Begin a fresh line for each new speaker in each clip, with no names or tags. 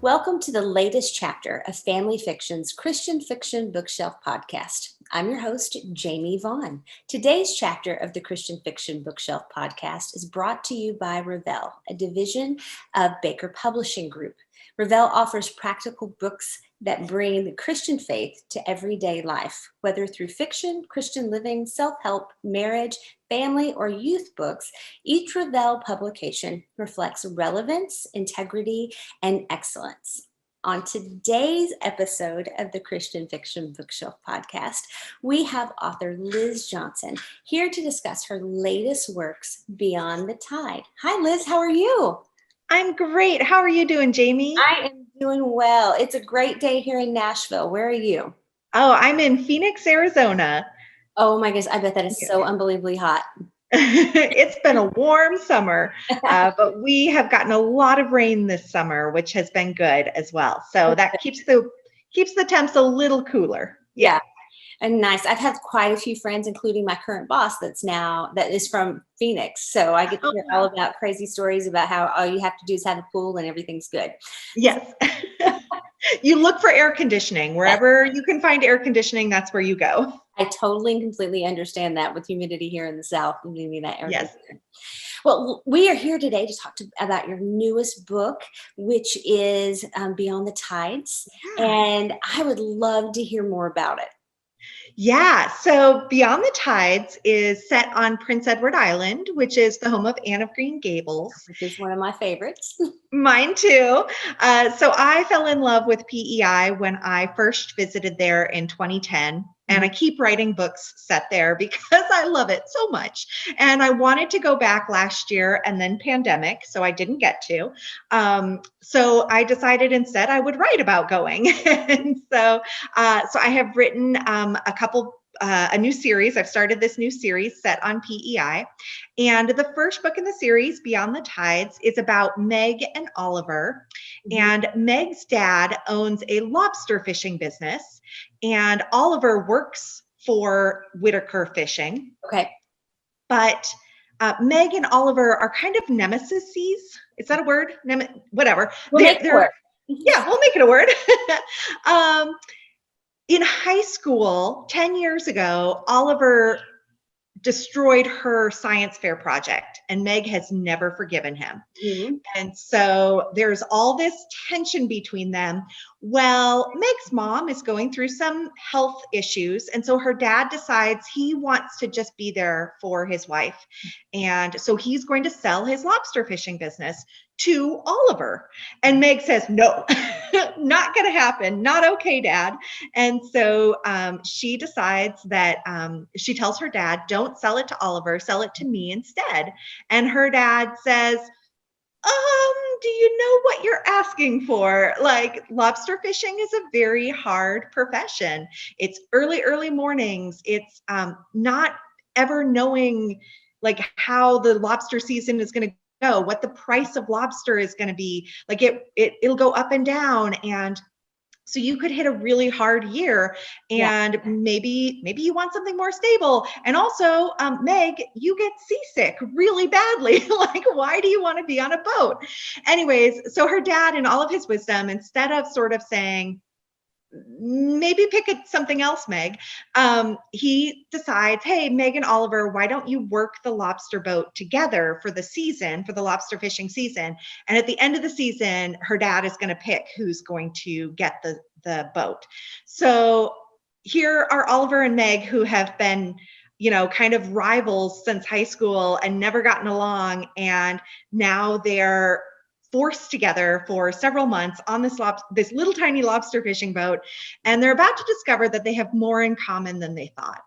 Welcome to the latest chapter of Family Fiction's Christian Fiction Bookshelf podcast. I'm your host, Jamie Vaughn. Today's chapter of the Christian Fiction Bookshelf podcast is brought to you by Revell, a division of Baker Publishing Group. Revell offers practical books that bring the Christian faith to everyday life, whether through fiction, Christian living, self-help, marriage, family, or youth books. Each Revell publication reflects relevance, integrity, and excellence. On today's episode of the Christian Fiction Bookshelf podcast, we have author Liz Johnson here to discuss her latest works, Beyond the Tide. Hi, Liz. How are you?
I'm great. How are you doing, Jamie?
I am doing well. It's a great day here in Nashville. Where are you?
Oh, I'm in Phoenix, Arizona.
Oh my goodness, I bet that is so unbelievably hot.
It's been a warm summer, but we have gotten a lot of rain this summer, which has been good as well. So that keeps the temps a little cooler.
Yeah. And nice. I've had quite a few friends, including my current boss that is from Phoenix. So I get to hear all about crazy stories about how all you have to do is have a pool and everything's good.
Yes. You look for air conditioning. Wherever you can find air conditioning, that's where you go.
I totally and completely understand that with humidity here in the South. We need that air conditioning. Well, we are here today to talk about your newest book, which is Beyond the Tides. Yeah. And I would love to hear more about it.
Yeah, so Beyond the Tides is set on Prince Edward Island, which is the home of Anne of Green Gables.
Which is one of my favorites.
Mine too. So I fell in love with PEI when I first visited there in 2010. And I keep writing books set there because I love it so much. And I wanted to go back last year and then pandemic, so I didn't get to. So I decided instead I would write about going. And so I have written a new series. I've started this new series set on PEI. And the first book in the series, Beyond the Tides, is about Meg and Oliver. And Meg's dad owns a lobster fishing business. And Oliver works for Whitaker Fishing.
Okay.
But Meg and Oliver are kind of nemesis. Is that a word? Whatever.
We'll make it a word.
Yeah, we'll make it a word. In high school, 10 years ago, Oliver destroyed her science fair project, and Meg has never forgiven him. Mm-hmm. And so there's all this tension between them. Well, Meg's mom is going through some health issues, and so her dad decides he wants to just be there for his wife. And so he's going to sell his lobster fishing business to Oliver. And Meg says, no, not going to happen. Not okay, Dad. And so she decides that she tells her dad, don't sell it to Oliver, sell it to me instead. And her dad says, do you know what you're asking for? Like, lobster fishing is a very hard profession. It's early mornings. It's not ever knowing like how the lobster season is going to go, what the price of lobster is going to be. Like it'll go up and down. And so you could hit a really hard year, and maybe you want something more stable. And also, Meg, you get seasick really badly. Like, why do you want to be on a boat? Anyways, so her dad, in all of his wisdom, instead of sort of saying, maybe pick something else, Meg, he decides, hey, Meg and Oliver, why don't you work the lobster boat together for the season, for the lobster fishing season? And at the end of the season, her dad is going to pick who's going to get the boat. So here are Oliver and Meg, who have been, kind of rivals since high school and never gotten along. And now they're forced together for several months on this little tiny lobster fishing boat, and they're about to discover that they have more in common than they thought.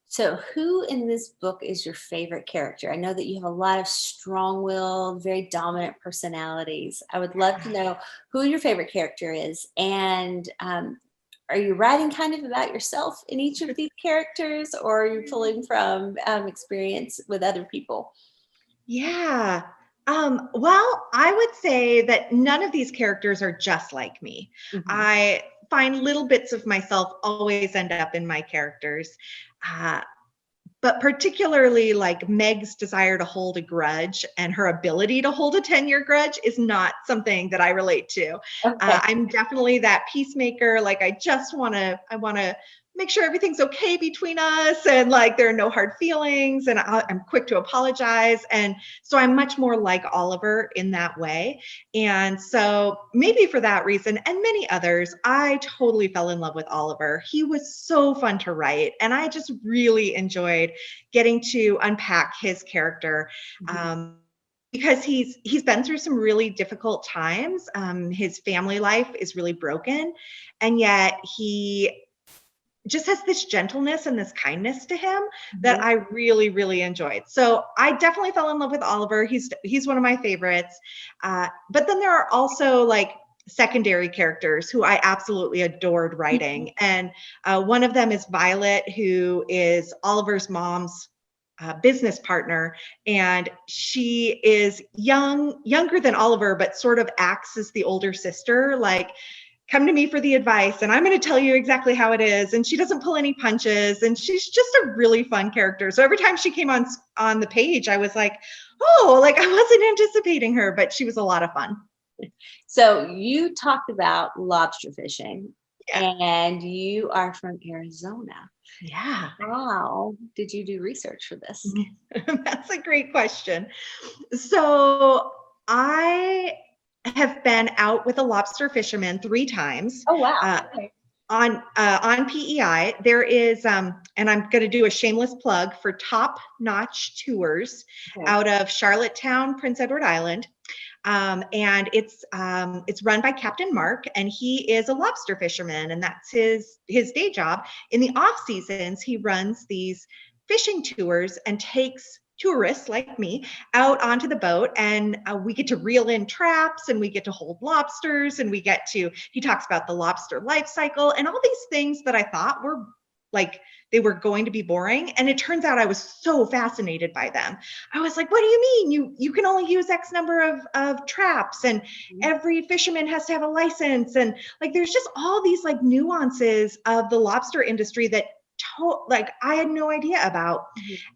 So who in this book is your favorite character? I know that you have a lot of strong-willed, very dominant personalities. I would love to know who your favorite character is, and are you writing kind of about yourself in each of these characters, or are you pulling from experience with other people?
Yeah. Well, I would say that none of these characters are just like me. Mm-hmm. I find little bits of myself always end up in my characters. but particularly like Meg's desire to hold a grudge and her ability to hold a 10-year grudge is not something that I relate to.
Okay.
I'm definitely that peacemaker. Like I want to make sure everything's okay between us, and like there are no hard feelings, and I'm quick to apologize. And so I'm much more like Oliver in that way. And so maybe for that reason and many others, I totally fell in love with Oliver. He was so fun to write, and I just really enjoyed getting to unpack his character. Because he's been through some really difficult times. His family life is really broken, and yet he just has this gentleness and this kindness to him that I really, really enjoyed. So I definitely fell in love with Oliver. He's one of my favorites. But then there are also like secondary characters who I absolutely adored writing. And one of them is Violet, who is Oliver's mom's business partner, and she is younger than Oliver, but sort of acts as the older sister. Like, come to me for the advice, and I'm going to tell you exactly how it is. And she doesn't pull any punches, and she's just a really fun character. So every time she came on the page, I was like, oh, like I wasn't anticipating her, but she was a lot of fun.
So you talked about lobster fishing,
Yeah.
and you are from Arizona.
Yeah.
How did you do research for this?
That's a great question. So I have been out with a lobster fisherman 3 times.
Oh, wow. Okay.
On PEI. There is, and I'm going to do a shameless plug for Top Notch Tours out of Charlottetown, Prince Edward Island. And it's run by Captain Mark, and he is a lobster fisherman, and that's his day job. In the off seasons, he runs these fishing tours and takes tourists like me out onto the boat, and we get to reel in traps, and we get to hold lobsters, and he talks about the lobster life cycle and all these things that I thought were like they were going to be boring, and it turns out I was so fascinated by them. I was like, what do you mean you can only use X number of traps, and every fisherman has to have a license, and like there's just all these like nuances of the lobster industry that like I had no idea about.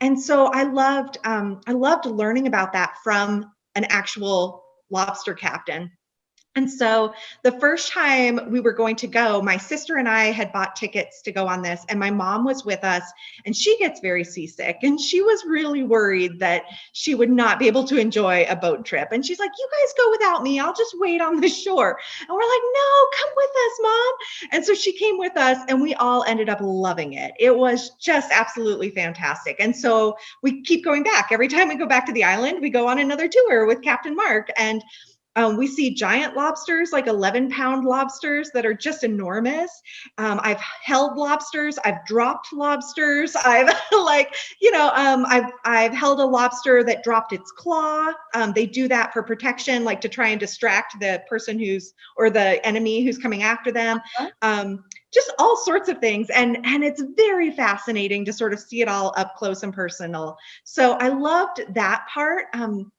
And so I loved learning about that from an actual lobster captain. And so the first time we were going to go, my sister and I had bought tickets to go on this, and my mom was with us, and she gets very seasick, and she was really worried that she would not be able to enjoy a boat trip. And she's like, you guys go without me. I'll just wait on the shore. And we're like, no, come with us, Mom. And so she came with us, and we all ended up loving it. It was just absolutely fantastic. And so we keep going back. Every time we go back to the island, we go on another tour with Captain Mark. And we see giant lobsters, like 11-pound lobsters that are just enormous. I've held lobsters. I've dropped lobsters. I've I've held a lobster that dropped its claw. They do that for protection, like to try and distract the person or the enemy who's coming after them. Just all sorts of things. And it's very fascinating to sort of see it all up close and personal. So I loved that part.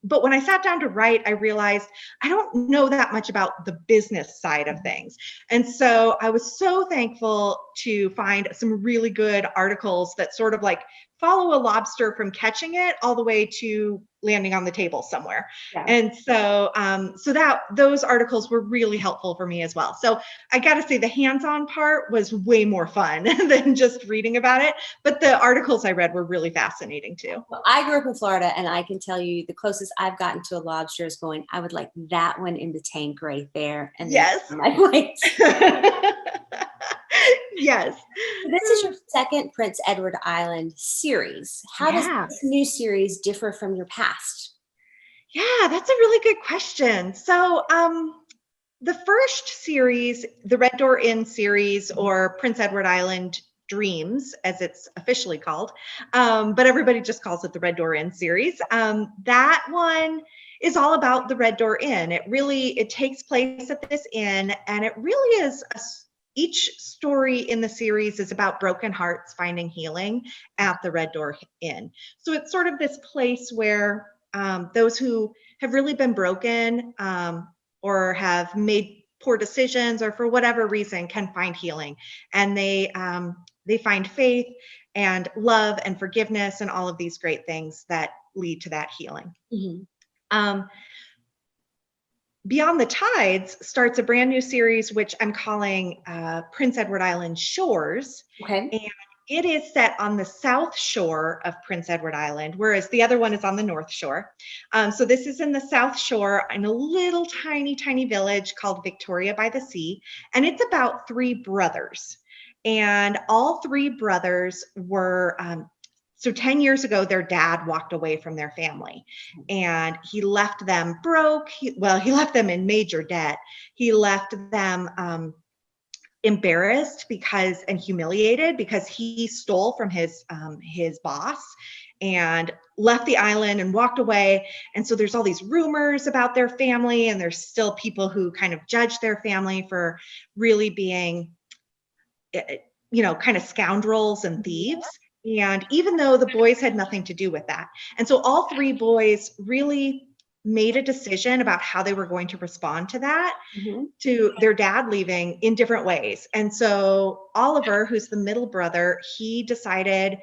But when I sat down to write, I realized I don't know that much about the business side of things. And so I was so thankful to find some really good articles that sort of like follow a lobster from catching it all the way to landing on the table somewhere. Yeah. And so those articles were really helpful for me as well. So I got to say the hands-on part was way more fun than just reading about it. But the articles I read were really fascinating too.
Well, I grew up in Florida, and I can tell you the closest I've gotten to a lobster is going, I would like that one in the tank right there. And
yes.
My plate.
Yes.
This is your second Prince Edward Island series. How does this new series differ from your past?
Yeah, that's a really good question. So the first series, the Red Door Inn series, or Prince Edward Island Dreams, as it's officially called, but everybody just calls it the Red Door Inn series. That one is all about the Red Door Inn. It takes place at this inn, and it really is each story in the series is about broken hearts finding healing at the Red Door Inn. So it's sort of this place where those who have really been broken or have made poor decisions or for whatever reason can find healing, and they find faith, and love and forgiveness and all of these great things that lead to that healing. Um, Beyond the Tides starts a brand new series, which I'm calling Prince Edward Island Shores.
Okay.
And it is set on the south shore of Prince Edward Island, whereas the other one is on the north shore. So this is in the south shore in a little tiny, tiny village called Victoria by the Sea. And it's about 3 brothers. And all 3 brothers were so 10 years ago, their dad walked away from their family and he left them broke. He left them in major debt. He left them embarrassed and humiliated because he stole from his boss and left the island and walked away. And so there's all these rumors about their family, and there's still people who kind of judge their family for really being, kind of scoundrels and thieves. And even though the boys had nothing to do with that. And so all 3 boys really made a decision about how they were going to respond to that, to their dad leaving, in different ways. And so Oliver, who's the middle brother, he decided,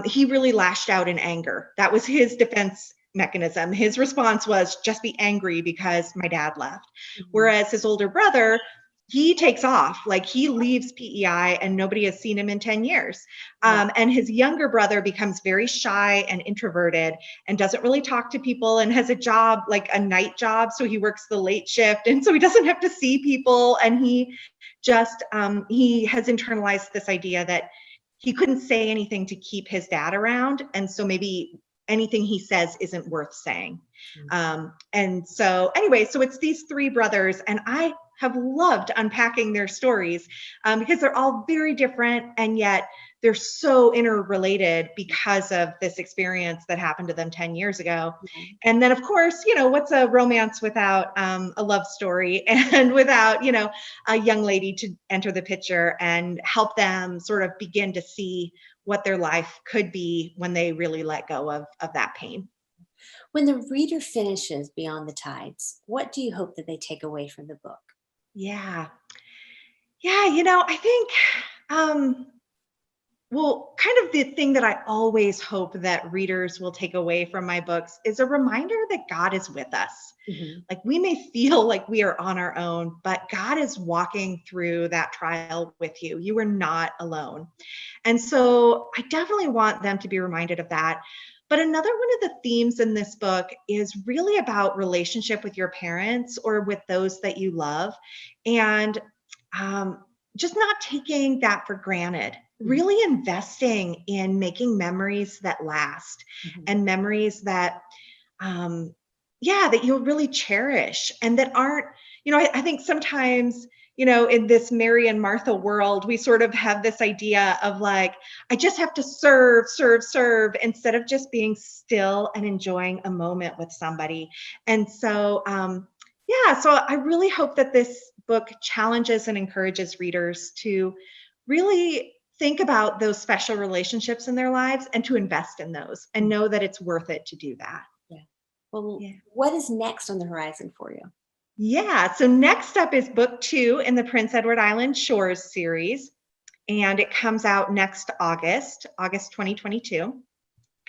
he really lashed out in anger. That was his defense mechanism. His response was just be angry because my dad left. Whereas his older brother, he takes off, like he leaves PEI and nobody has seen him in 10 years. And his younger brother becomes very shy and introverted and doesn't really talk to people and has a job, like a night job. So he works the late shift. And so he doesn't have to see people. And he just, he has internalized this idea that he couldn't say anything to keep his dad around. And so maybe anything he says isn't worth saying. And so anyway, so it's these 3 brothers, and I have loved unpacking their stories because they're all very different, and yet they're so interrelated because of this experience that happened to them 10 years ago. And then, of course, what's a romance without a love story and without, a young lady to enter the picture and help them sort of begin to see what their life could be when they really let go of that pain.
When the reader finishes Beyond the Tides, what do you hope that they take away from the book?
Yeah. I think, kind of the thing that I always hope that readers will take away from my books is a reminder that God is with us. Like, we may feel like we are on our own, but God is walking through that trial with you. You are not alone. And so I definitely want them to be reminded of that. But another one of the themes in this book is really about relationship with your parents or with those that you love, and just not taking that for granted, really investing in making memories that last and memories that, that you'll really cherish and that aren't, I think sometimes, in this Mary and Martha world, we sort of have this idea of like, I just have to serve, instead of just being still and enjoying a moment with somebody. And so, so I really hope that this book challenges and encourages readers to really think about those special relationships in their lives and to invest in those and know that it's worth it to do that.
Well, what is next on the horizon for you?
So next up is book 2 in the Prince Edward Island Shores series, and it comes out next August 2022.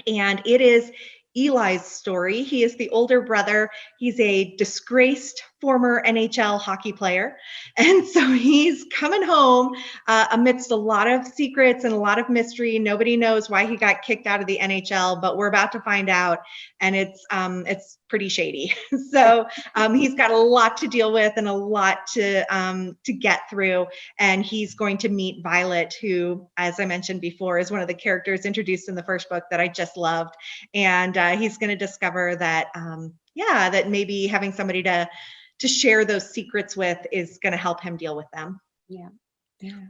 And it is Eli's story. He is the older brother. He's a disgraced former NHL hockey player. And so he's coming home amidst a lot of secrets and a lot of mystery. Nobody knows why he got kicked out of the NHL, but we're about to find out. And it's pretty shady. So he's got a lot to deal with and a lot to get through. And he's going to meet Violet, who, as I mentioned before, is one of the characters introduced in the first book that I just loved. And he's going to discover that, that maybe having somebody to share those secrets with is going to help him deal with them.
Well,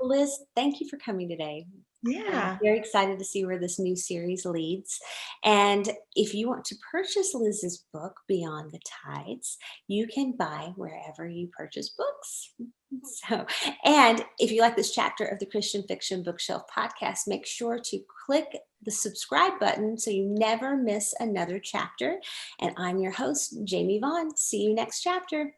Liz, thank you for coming today. I'm very excited to see where this new series leads. And if you want to purchase Liz's book, Beyond the Tides, you can buy wherever you purchase books. And if you like this chapter of the Christian Fiction Bookshelf podcast, make sure to click the subscribe button so you never miss another chapter. And I'm your host, Jamie Vaughn. See you next chapter.